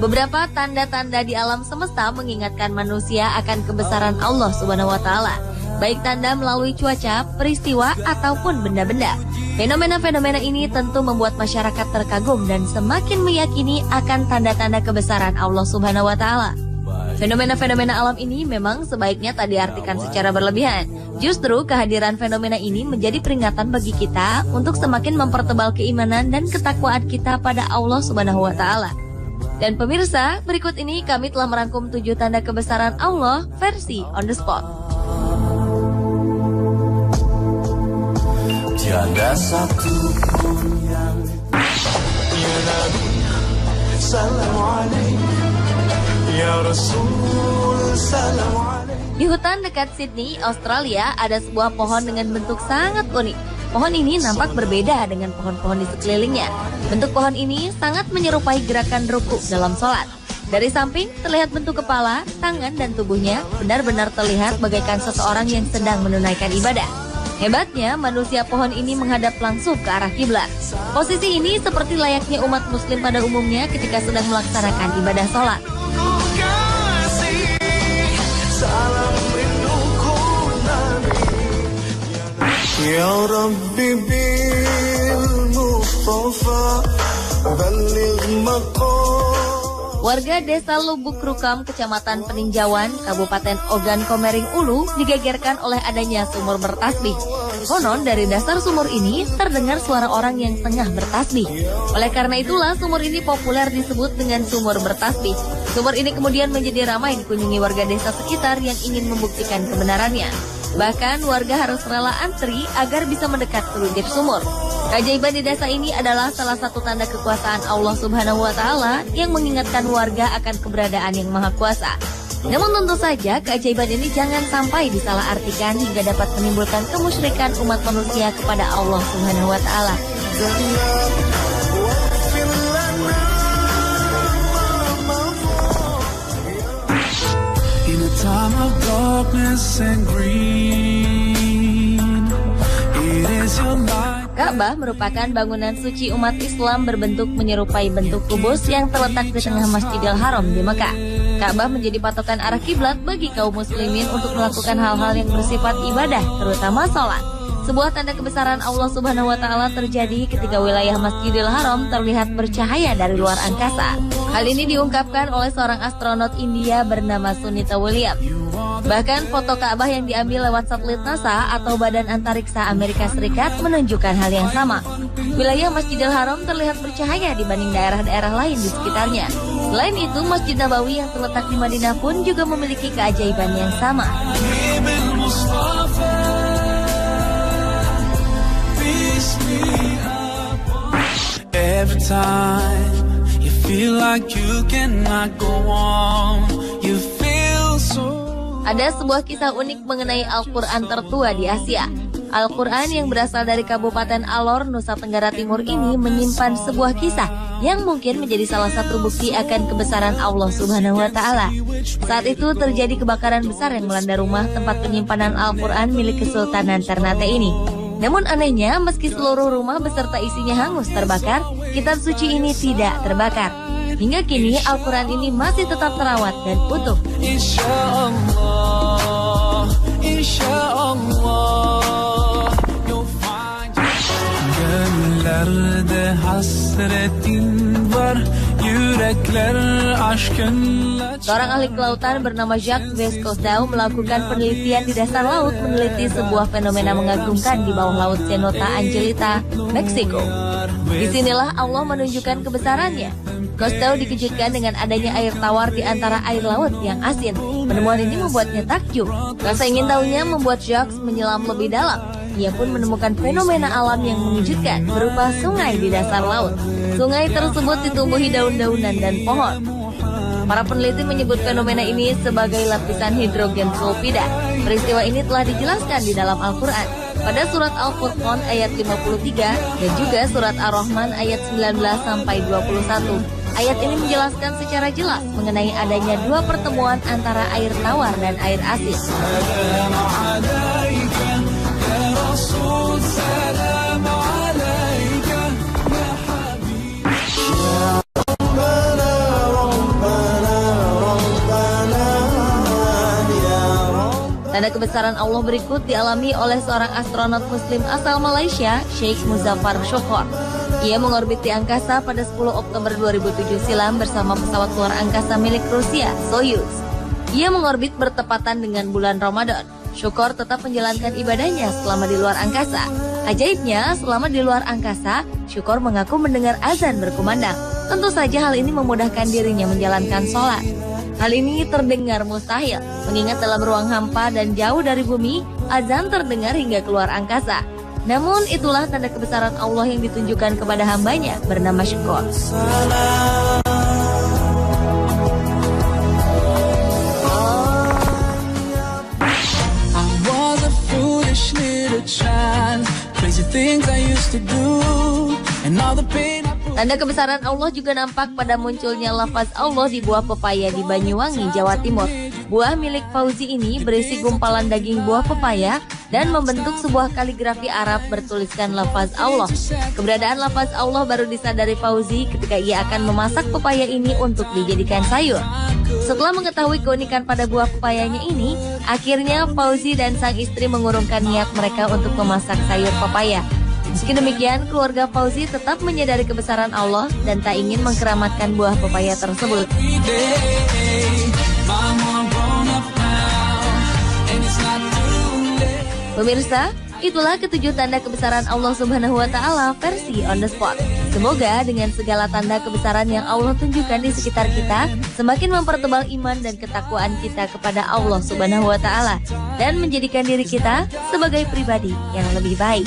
Beberapa tanda-tanda di alam semesta mengingatkan manusia akan kebesaran Allah Subhanahu wa taala, baik tanda melalui cuaca, peristiwa ataupun benda-benda. Fenomena-fenomena ini tentu membuat masyarakat terkagum dan semakin meyakini akan tanda-tanda kebesaran Allah Subhanahu wa taala. Fenomena-fenomena alam ini memang sebaiknya tak diartikan secara berlebihan. Justru kehadiran fenomena ini menjadi peringatan bagi kita untuk semakin mempertebal keimanan dan ketakwaan kita pada Allah Subhanahu wa taala. Dan pemirsa, berikut ini kami telah merangkum 7 tanda kebesaran Allah versi on the spot. Tiada satu pun yang Ya Nabi, salam alaik Ya Rasul, salam alaik. Di hutan dekat Sydney, Australia, ada sebuah pohon dengan bentuk sangat unik. Pohon ini nampak berbeda dengan pohon-pohon di sekelilingnya. Bentuk pohon ini sangat menyerupai gerakan ruku dalam sholat. Dari samping terlihat bentuk kepala, tangan, dan tubuhnya benar-benar terlihat bagaikan seseorang yang sedang menunaikan ibadah. Hebatnya, manusia pohon ini menghadap langsung ke arah kiblat. Posisi ini seperti layaknya umat muslim pada umumnya ketika sedang melaksanakan ibadah sholat. Ya Rabbi bil Mustafa Baligh maqam. Warga desa Lubuk Rukam, Kecamatan Peninjauan, Kabupaten Ogan Komering Ulu digegerkan oleh adanya sumur bertasbih. Konon dari dasar sumur ini terdengar suara orang yang tengah bertasbih. Oleh karena itulah sumur ini populer disebut dengan sumur bertasbih. Sumur ini kemudian menjadi ramai dikunjungi warga desa sekitar yang ingin membuktikan kebenarannya. Bahkan warga harus rela antri agar bisa mendekat ke bibir sumur. Keajaiban di desa ini adalah salah satu tanda kekuasaan Allah Subhanahu wa taala yang mengingatkan warga akan keberadaan yang Maha Kuasa. Namun tentu saja keajaiban ini jangan sampai disalahartikan hingga dapat menimbulkan kemusyrikan umat manusia kepada Allah Subhanahu wa taala. In a time of darkness and green, it is your light. Ka'bah merupakan bangunan suci umat Islam berbentuk menyerupai bentuk kubus yang terletak di tengah Masjidil Haram di Mekah. Ka'bah menjadi patokan arah kiblat bagi kaum muslimin untuk melakukan hal-hal yang bersifat ibadah, terutama sholat. Sebuah tanda kebesaran Allah Subhanahu wa taala terjadi ketika wilayah Masjidil Haram terlihat bercahaya dari luar angkasa. Hal ini diungkapkan oleh seorang astronot India bernama Sunita Williams. Bahkan foto Ka'bah yang diambil lewat satelit NASA atau Badan Antariksa Amerika Serikat menunjukkan hal yang sama. Wilayah Masjidil Haram terlihat bercahaya dibanding daerah-daerah lain di sekitarnya. Selain itu, Masjid Nabawi yang terletak di Madinah pun juga memiliki keajaiban yang sama. Every time you feel like you cannot go on, you feel so. Ada sebuah kisah unik mengenai Al-Quran tertua di Asia. Al-Quran yang berasal dari Kabupaten Alor, Nusa Tenggara Timur ini menyimpan sebuah kisah yang mungkin menjadi salah satu bukti akan kebesaran Allah Subhanahu wa taala. Saat itu terjadi kebakaran besar yang melanda rumah tempat penyimpanan Al-Quran milik Kesultanan Ternate ini. Namun anehnya, meski seluruh rumah beserta isinya hangus terbakar, kitab suci ini tidak terbakar. Hingga kini Al-Quran ini masih tetap terawat dan utuh. Insyaallah, insyaallah, you'll find gönüllerde hasretin var, yürekler aşkınla. Seorang ahli kelautan bernama Jacques Cousteau melakukan penelitian di dasar laut meneliti sebuah fenomena mengagumkan di bawah laut Cenote Angelita, Meksiko. Disinilah Allah menunjukkan kebesarannya. Cousteau dikejutkan dengan adanya air tawar di antara air laut yang asin. Penemuan ini membuatnya takjub. Rasa ingin tahunya membuat Jacques menyelam lebih dalam. Ia pun menemukan fenomena alam yang mengejutkan berupa sungai di dasar laut. Sungai tersebut ditumbuhi daun-daunan dan pohon. Para peneliti menyebut fenomena ini sebagai lapisan hidrogen sulfida. Peristiwa ini telah dijelaskan di dalam Al-Quran. Pada surat Al-Furqan ayat 53 dan juga surat Ar-Rahman ayat 19-21. Ayat ini menjelaskan secara jelas mengenai adanya dua pertemuan antara air tawar dan air asin. Tanda kebesaran Allah berikut dialami oleh seorang astronot muslim asal Malaysia, Sheikh Muzaffar Shohor. Ia mengorbiti angkasa pada 10 Oktober 2007 silam bersama pesawat luar angkasa milik Rusia, Soyuz. Ia mengorbit bertepatan dengan bulan Ramadan. Syukor tetap menjalankan ibadahnya selama di luar angkasa. Ajaibnya, selama di luar angkasa, Syukor mengaku mendengar azan berkumandang. Tentu saja hal ini memudahkan dirinya menjalankan sholat. Hal ini terdengar mustahil, mengingat dalam ruang hampa dan jauh dari bumi, azan terdengar hingga keluar angkasa. Namun itulah tanda kebesaran Allah yang ditunjukkan kepada hambanya bernama Syukor. Tanda kebesaran Allah juga nampak pada munculnya lafaz Allah di buah pepaya di Banyuwangi, Jawa Timur. Buah milik Fauzi ini berisi gumpalan daging buah pepaya dan membentuk sebuah kaligrafi Arab bertuliskan lafaz Allah. Keberadaan lafaz Allah baru disadari Fauzi ketika ia akan memasak pepaya ini untuk dijadikan sayur. Setelah mengetahui keunikan pada buah pepayanya ini, akhirnya Fauzi dan sang istri mengurungkan niat mereka untuk memasak sayur pepaya. Meski demikian, keluarga Fauzi tetap menyadari kebesaran Allah dan tak ingin mengkeramatkan buah pepaya tersebut. Pemirsa, itulah ketujuh tanda kebesaran Allah Subhanahu wa Ta'ala versi on the spot. Semoga dengan segala tanda kebesaran yang Allah tunjukkan di sekitar kita, semakin mempertebal iman dan ketakwaan kita kepada Allah Subhanahu wa Ta'ala dan menjadikan diri kita sebagai pribadi yang lebih baik.